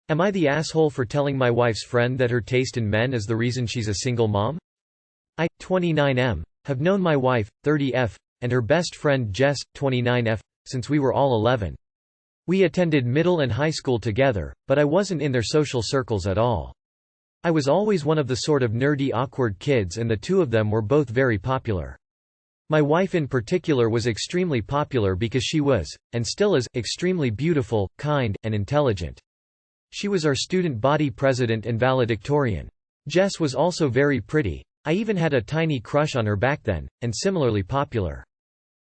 Am I the asshole for telling my wife's friend that her taste in men is the reason she's a single mom? I, 29M, have known my wife, 30F, and her best friend Jess, 29F, since we were all 11. We attended middle and high school together, but I wasn't in their social circles at all. I was always one of the sort of nerdy awkward kids, and the two of them were both very popular. My wife in particular was extremely popular because she was, and still is, extremely beautiful, kind, and intelligent. She was our student body president and valedictorian. Jess was also very pretty. I even had a tiny crush on her back then, and similarly popular.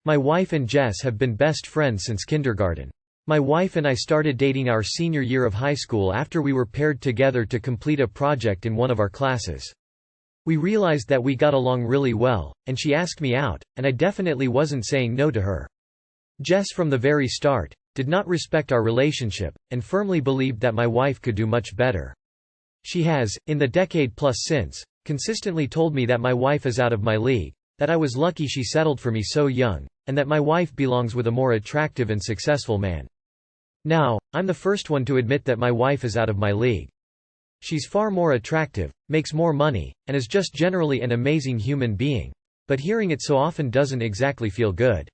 My wife and Jess have been best friends since kindergarten. My wife and I started dating our senior year of high school after we were paired together to complete a project in one of our classes. We realized that we got along really well, and she asked me out, and I definitely wasn't saying no to her. Jess from the very start did not respect our relationship, and firmly believed that my wife could do much better. She has, in the decade plus since, consistently told me that my wife is out of my league, that I was lucky she settled for me so young, and that my wife belongs with a more attractive and successful man. Now, I'm the first one to admit that my wife is out of my league. She's far more attractive, makes more money, and is just generally an amazing human being, but hearing it so often doesn't exactly feel good.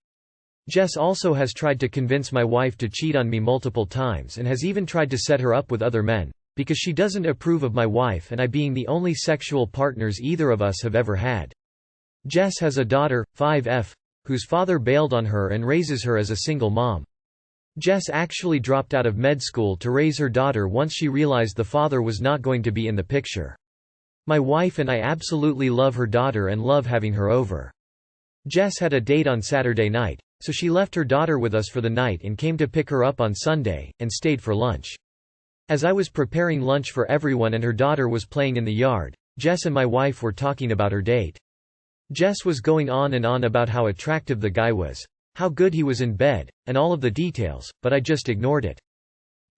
Jess also has tried to convince my wife to cheat on me multiple times and has even tried to set her up with other men, because she doesn't approve of my wife and I being the only sexual partners either of us have ever had. Jess has a daughter, 5F, whose father bailed on her and raises her as a single mom. Jess actually dropped out of med school to raise her daughter once she realized the father was not going to be in the picture. My wife and I absolutely love her daughter and love having her over. Jess had a date on Saturday night, so she left her daughter with us for the night and came to pick her up on Sunday, and stayed for lunch. As I was preparing lunch for everyone and her daughter was playing in the yard, Jess and my wife were talking about her date. Jess was going on and on about how attractive the guy was, how good he was in bed, and all of the details, but I just ignored it.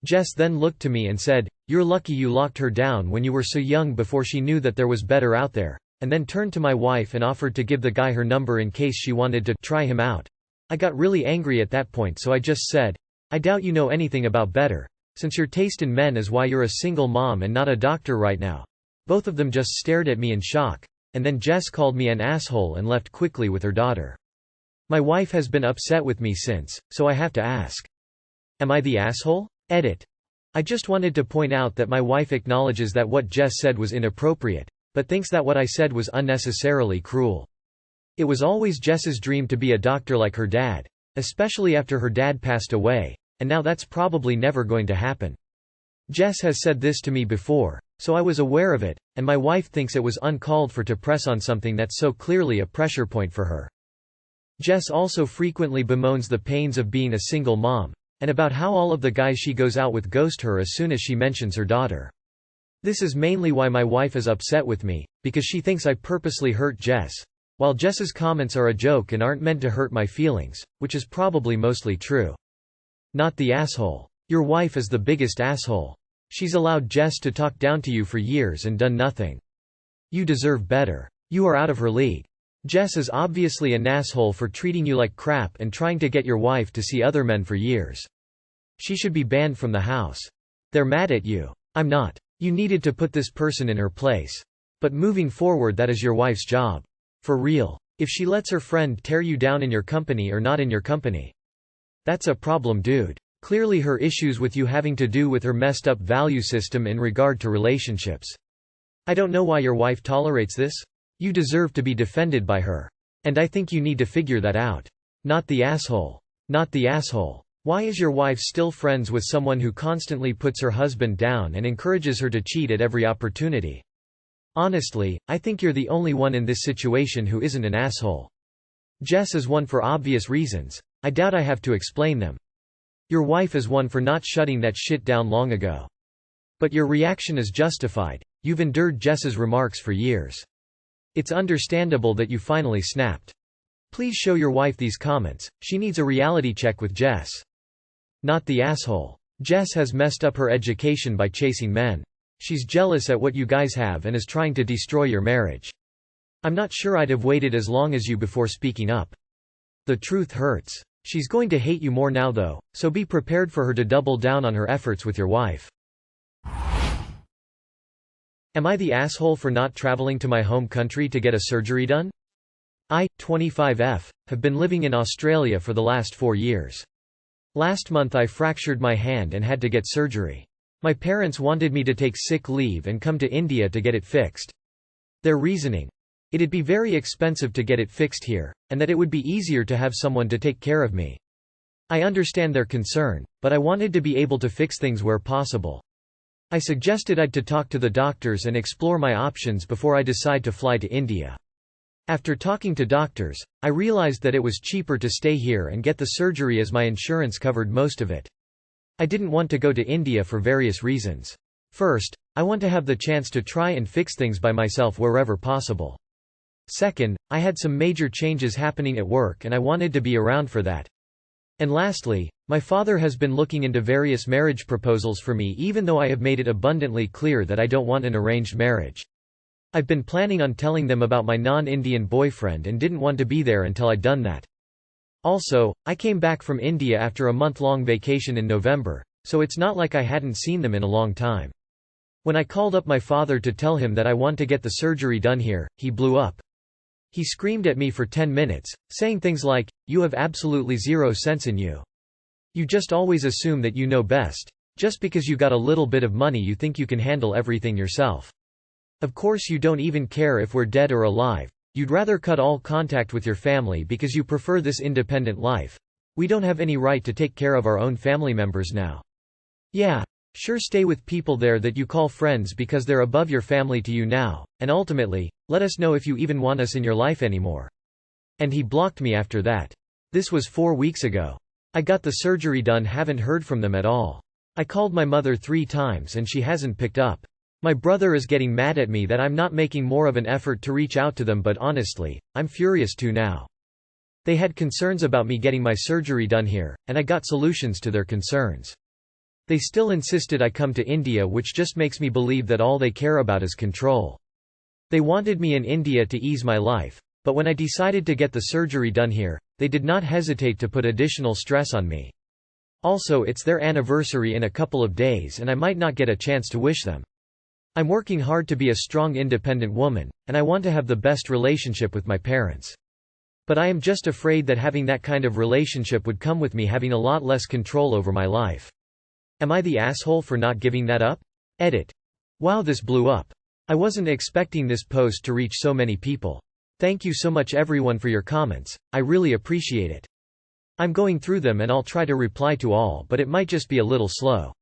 Jess then looked to me and said, "You're lucky you locked her down when you were so young before she knew that there was better out there," and then turned to my wife and offered to give the guy her number in case she wanted to try him out. I got really angry at that point, so I just said, "I doubt you know anything about better, since your taste in men is why you're a single mom and not a doctor right now." Both of them just stared at me in shock, and then Jess called me an asshole and left quickly with her daughter. My wife has been upset with me since, so I have to ask, am I the asshole? Edit. I just wanted to point out that my wife acknowledges that what Jess said was inappropriate, but thinks that what I said was unnecessarily cruel. It was always Jess's dream to be a doctor like her dad, especially after her dad passed away, and now that's probably never going to happen. Jess has said this to me before, so I was aware of it, and my wife thinks it was uncalled for to press on something that's so clearly a pressure point for her. Jess also frequently bemoans the pains of being a single mom, and about how all of the guys she goes out with ghost her as soon as she mentions her daughter. This is mainly why my wife is upset with me, because she thinks I purposely hurt Jess, while Jess's comments are a joke and aren't meant to hurt my feelings, which is probably mostly true. Not the asshole. Your wife is the biggest asshole. She's allowed Jess to talk down to you for years and done nothing. You deserve better. You are out of her league. Jess is obviously an asshole for treating you like crap and trying to get your wife to see other men for years. She should be banned from the house. They're mad at you. I'm not. You needed to put this person in her place. But moving forward, that is your wife's job. For real. If she lets her friend tear you down in your company or not in your company, that's a problem, dude. Clearly her issues with you having to do with her messed up value system in regard to relationships. I don't know why your wife tolerates this. You deserve to be defended by her. And I think you need to figure that out. Not the asshole. Not the asshole. Why is your wife still friends with someone who constantly puts her husband down and encourages her to cheat at every opportunity? Honestly, I think you're the only one in this situation who isn't an asshole. Jess is one for obvious reasons. I doubt I have to explain them. Your wife is one for not shutting that shit down long ago. But your reaction is justified. You've endured Jess's remarks for years. It's understandable that you finally snapped. Please show your wife these comments. She needs a reality check with Jess. Not the asshole. Jess has messed up her education by chasing men. She's jealous at what you guys have and is trying to destroy your marriage. I'm not sure I'd have waited as long as you before speaking up. The truth hurts. She's going to hate you more now though, so be prepared for her to double down on her efforts with your wife. Am I the asshole for not traveling to my home country to get a surgery done? I, 25F, have been living in Australia for the last 4 years. Last month I fractured my hand and had to get surgery. My parents wanted me to take sick leave and come to India to get it fixed. Their reasoning: it'd be very expensive to get it fixed here, and that it would be easier to have someone to take care of me. I understand their concern, but I wanted to be able to fix things where possible. I suggested I'd to talk to the doctors and explore my options before I decide to fly to India. After talking to doctors, I realized that it was cheaper to stay here and get the surgery as my insurance covered most of it. I didn't want to go to India for various reasons. First, I want to have the chance to try and fix things by myself wherever possible. Second, I had some major changes happening at work and I wanted to be around for that. And lastly, my father has been looking into various marriage proposals for me even though I have made it abundantly clear that I don't want an arranged marriage. I've been planning on telling them about my non-Indian boyfriend and didn't want to be there until I'd done that. Also, I came back from India after a month-long vacation in November, so it's not like I hadn't seen them in a long time. When I called up my father to tell him that I want to get the surgery done here, he blew up. He screamed at me for 10 minutes, saying things like, "You have absolutely zero sense in you. You just always assume that you know best. Just because you got a little bit of money you think you can handle everything yourself. Of course you don't even care if we're dead or alive. You'd rather cut all contact with your family because you prefer this independent life. We don't have any right to take care of our own family members now. Yeah, sure, stay with people there that you call friends because they're above your family to you now, and ultimately, let us know if you even want us in your life anymore." And he blocked me after that. This was 4 weeks ago. I got the surgery done, haven't heard from them at all. I called my mother 3 times and she hasn't picked up. My brother is getting mad at me that I'm not making more of an effort to reach out to them, but honestly, I'm furious too now. They had concerns about me getting my surgery done here, and I got solutions to their concerns. They still insisted I come to India, which just makes me believe that all they care about is control. They wanted me in India to ease my life, but when I decided to get the surgery done here, they did not hesitate to put additional stress on me. Also, it's their anniversary in a couple of days and I might not get a chance to wish them. I'm working hard to be a strong independent woman, and I want to have the best relationship with my parents. But I am just afraid that having that kind of relationship would come with me having a lot less control over my life. Am I the asshole for not giving that up? Edit. Wow, this blew up. I wasn't expecting this post to reach so many people. Thank you so much everyone for your comments, I really appreciate it. I'm going through them and I'll try to reply to all, but it might just be a little slow.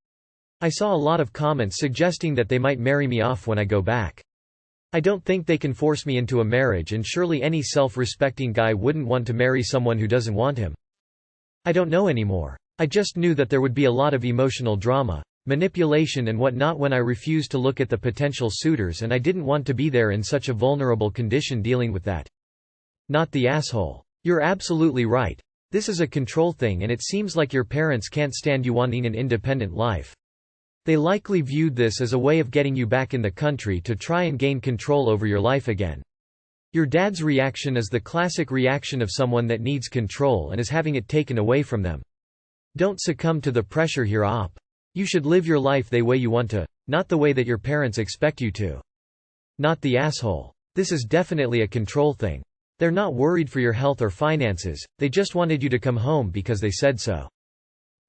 I saw a lot of comments suggesting that they might marry me off when I go back. I don't think they can force me into a marriage, and surely any self-respecting guy wouldn't want to marry someone who doesn't want him. I don't know anymore. I just knew that there would be a lot of emotional drama, manipulation and whatnot when I refused to look at the potential suitors, and I didn't want to be there in such a vulnerable condition dealing with that. Not the asshole. You're absolutely right. This is a control thing, and it seems like your parents can't stand you wanting an independent life. They likely viewed this as a way of getting you back in the country to try and gain control over your life again. Your dad's reaction is the classic reaction of someone that needs control and is having it taken away from them. Don't succumb to the pressure here, op. You should live your life the way you want to, not the way that your parents expect you to. Not the asshole. This is definitely a control thing. They're not worried for your health or finances, they just wanted you to come home because they said so.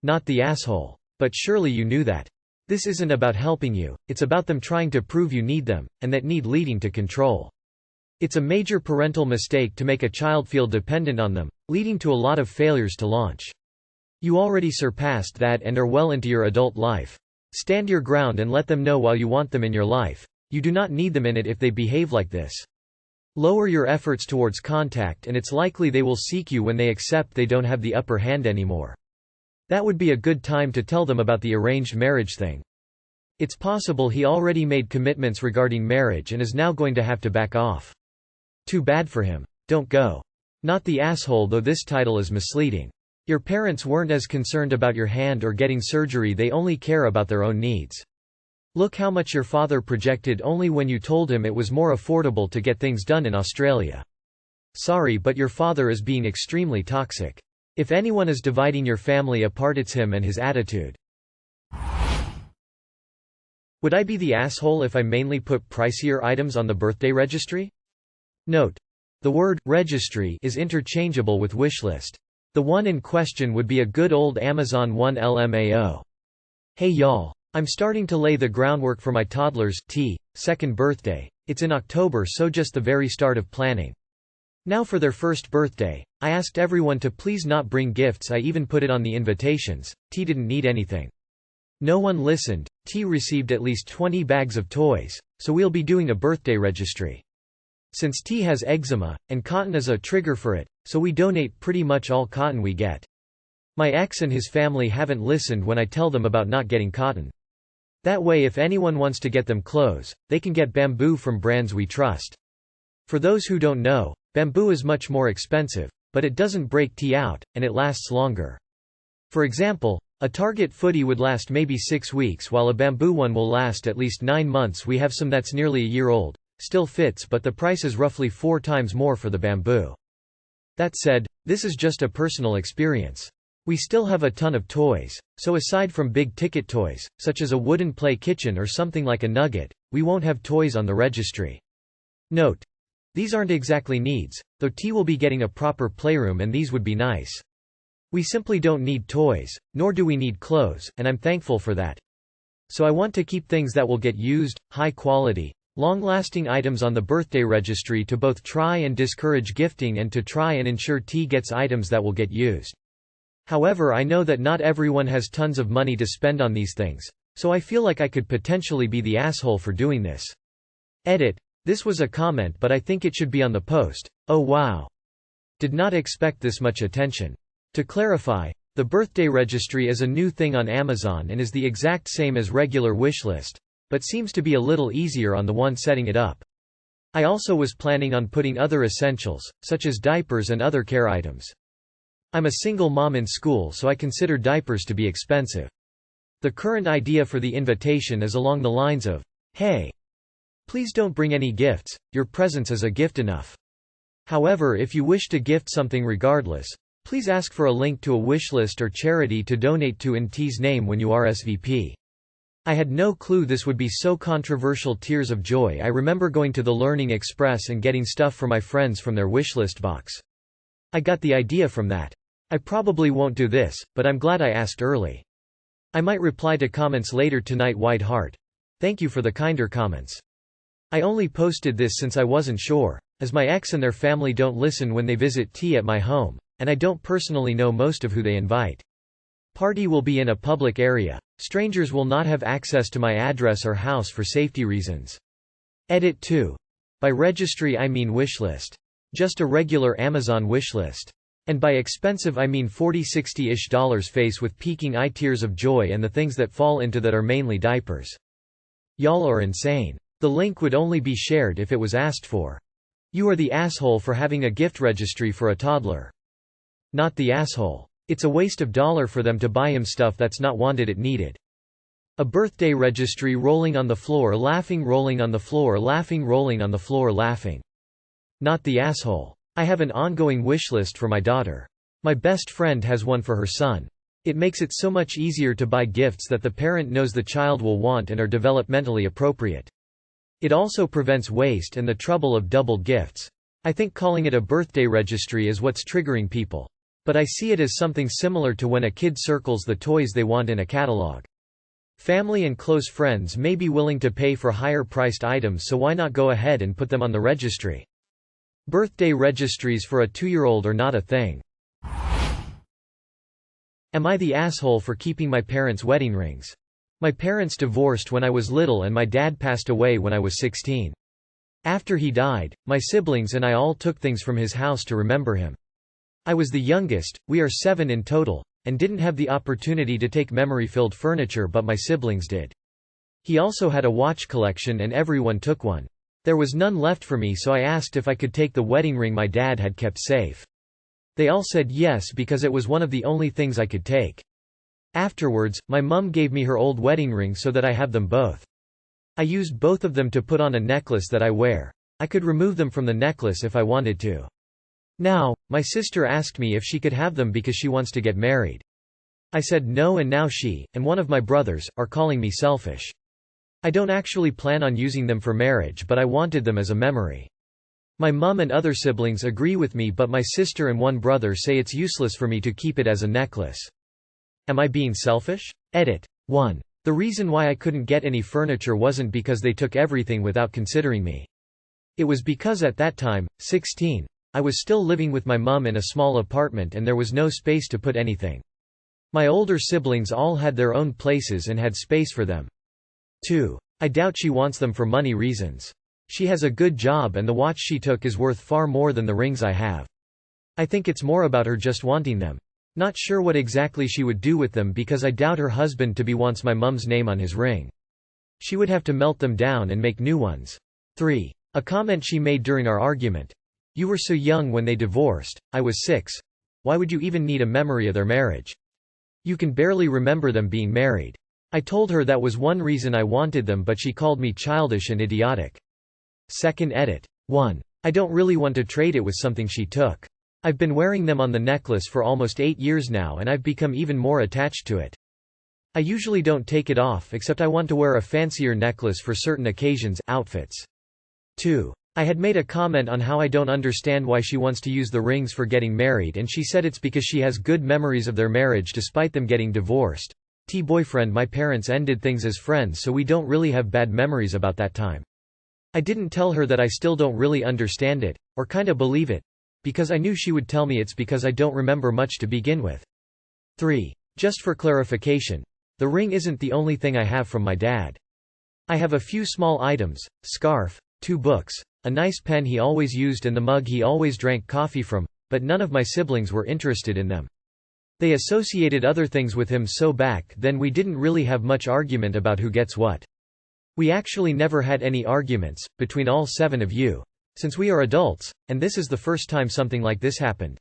Not the asshole. But surely you knew that. This isn't about helping you, it's about them trying to prove you need them, and that need leading to control. It's a major parental mistake to make a child feel dependent on them, leading to a lot of failures to launch. You already surpassed that and are well into your adult life. Stand your ground and let them know while you want them in your life. You do not need them in it if they behave like this. Lower your efforts towards contact and it's likely they will seek you when they accept they don't have the upper hand anymore. That would be a good time to tell them about the arranged marriage thing. It's possible he already made commitments regarding marriage and is now going to have to back off. Too bad for him. Don't go. Not the asshole, though this title is misleading. Your parents weren't as concerned about your hand or getting surgery, they only care about their own needs. Look how much your father projected only when you told him it was more affordable to get things done in Australia. Sorry, but your father is being extremely toxic. If anyone is dividing your family apart, it's him and his attitude. Would I be the asshole if I mainly put pricier items on the birthday registry? Note: the word registry is interchangeable with wishlist. The one in question would be a good old Amazon 1LMAO. Hey y'all. I'm starting to lay the groundwork for my toddler's second birthday. It's in October, so just the very start of planning. Now for their first birthday, I asked everyone to please not bring gifts. I even put it on the invitations. T didn't need anything. No one listened. T received at least 20 bags of toys, so we'll be doing a birthday registry. Since T has eczema, and cotton is a trigger for it, so we donate pretty much all cotton we get. My ex and his family haven't listened when I tell them about not getting cotton. That way, if anyone wants to get them clothes, they can get bamboo from brands we trust. For those who don't know, bamboo is much more expensive, but it doesn't break T out, and it lasts longer. For example, a Target footie would last maybe 6 weeks while a bamboo one will last at least 9 months. We have some that's nearly a year old. Still fits, but the price is roughly 4 times more for the bamboo. That said, this is just a personal experience. We still have a ton of toys, so aside from big-ticket toys, such as a wooden play kitchen or something like a nugget, we won't have toys on the registry. Note: these aren't exactly needs, though T will be getting a proper playroom and these would be nice. We simply don't need toys, nor do we need clothes, and I'm thankful for that. So I want to keep things that will get used, high-quality, long-lasting items on the birthday registry to both try and discourage gifting and to try and ensure T gets items that will get used. However, I know that not everyone has tons of money to spend on these things, so I feel like I could potentially be the asshole for doing this. Edit: this was a comment, but I think it should be on the post. Oh wow. Did not expect this much attention. To clarify, the birthday registry is a new thing on Amazon and is the exact same as regular wishlist, but seems to be a little easier on the one setting it up. I also was planning on putting other essentials, such as diapers and other care items. I'm a single mom in school, so I consider diapers to be expensive. The current idea for the invitation is along the lines of, hey, please don't bring any gifts, your presence is a gift enough. However, if you wish to gift something regardless, please ask for a link to a wishlist or charity to donate to in T's name when you RSVP. I had no clue this would be so controversial. Tears of joy. I remember going to the Learning Express and getting stuff for my friends from their wishlist box. I got the idea from that. I probably won't do this, but I'm glad I asked early. I might reply to comments later tonight. White heart. Thank you for the kinder comments. I only posted this since I wasn't sure, as my ex and their family don't listen when they visit T at my home, and I don't personally know most of who they invite. Party will be in a public area. Strangers will not have access to my address or house for safety reasons. Edit 2. By registry I mean wishlist. Just a regular Amazon wishlist. And by expensive I mean $40–60-ish face with peaking eye tears of joy, and the things that fall into that are mainly diapers. Y'all are insane. The link would only be shared if it was asked for. You are the asshole for having a gift registry for a toddler. Not the asshole. It's a waste of dollar for them to buy him stuff that's not wanted it needed. A birthday registry rolling on the floor laughing, rolling on the floor laughing, rolling on the floor laughing. Not the asshole. I have an ongoing wish list for my daughter. My best friend has one for her son. It makes it so much easier to buy gifts that the parent knows the child will want and are developmentally appropriate. It also prevents waste and the trouble of doubled gifts. I think calling it a birthday registry is what's triggering people. But I see it as something similar to when a kid circles the toys they want in a catalog. Family and close friends may be willing to pay for higher priced items, so why not go ahead and put them on the registry? Birthday registries for a 2-year-old are not a thing. Am I the asshole for keeping my parents' wedding rings? My parents divorced when I was little and my dad passed away when I was 16. After he died, my siblings and I all took things from his house to remember him. I was the youngest, we are 7 in total, and didn't have the opportunity to take memory-filled furniture, but my siblings did. He also had a watch collection and everyone took one. There was none left for me, so I asked if I could take the wedding ring my dad had kept safe. They all said yes because it was one of the only things I could take. Afterwards, my mum gave me her old wedding ring so that I have them both. I used both of them to put on a necklace that I wear. I could remove them from the necklace if I wanted to. Now, my sister asked me if she could have them because she wants to get married. I said no, and now she, and one of my brothers, are calling me selfish. I don't actually plan on using them for marriage, but I wanted them as a memory. My mum and other siblings agree with me, but my sister and one brother say it's useless for me to keep it as a necklace. Am I being selfish? Edit. 1. The reason why I couldn't get any furniture wasn't because they took everything without considering me. It was because at that time, 16, I was still living with my mum in a small apartment and there was no space to put anything. My older siblings all had their own places and had space for them. 2. I doubt she wants them for money reasons. She has a good job and the watch she took is worth far more than the rings I have. I think it's more about her just wanting them. Not sure what exactly she would do with them because I doubt her husband-to-be wants my mum's name on his ring. She would have to melt them down and make new ones. 3. A comment she made during our argument. You were so young when they divorced, I was 6. Why would you even need a memory of their marriage? You can barely remember them being married. I told her that was one reason I wanted them, but she called me childish and idiotic. Second edit. 1. I don't really want to trade it with something she took. I've been wearing them on the necklace for almost 8 years now and I've become even more attached to it. I usually don't take it off except I want to wear a fancier necklace for certain occasions, outfits. 2. I had made a comment on how I don't understand why she wants to use the rings for getting married, and she said it's because she has good memories of their marriage despite them getting divorced. Boyfriend, my parents ended things as friends, so we don't really have bad memories about that time. I didn't tell her that I still don't really understand it, or kinda believe it, because I knew she would tell me it's because I don't remember much to begin with. 3. Just for clarification, the ring isn't the only thing I have from my dad. I have a few small items: scarf, 2 books, a nice pen he always used and the mug he always drank coffee from, but none of my siblings were interested in them. They associated other things with him, so back then we didn't really have much argument about who gets what. We actually never had any arguments, between all 7 of you, since we are adults, and this is the first time something like this happened.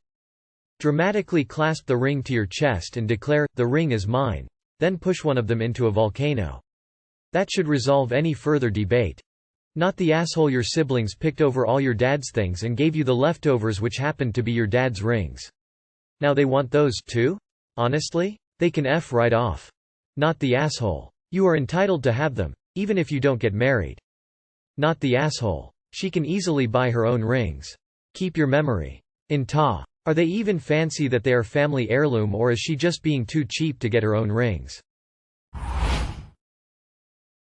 Dramatically clasp the ring to your chest and declare, "The ring is mine." Then push one of them into a volcano. That should resolve any further debate. Not the asshole your siblings picked over all your dad's things and gave you the leftovers which happened to be your dad's rings. Now they want those, too? Honestly? They can F right off. Not the asshole. You are entitled to have them, even if you don't get married. Not the asshole. She can easily buy her own rings. Keep your memory. Are they even fancy that they are family heirloom, or is she just being too cheap to get her own rings?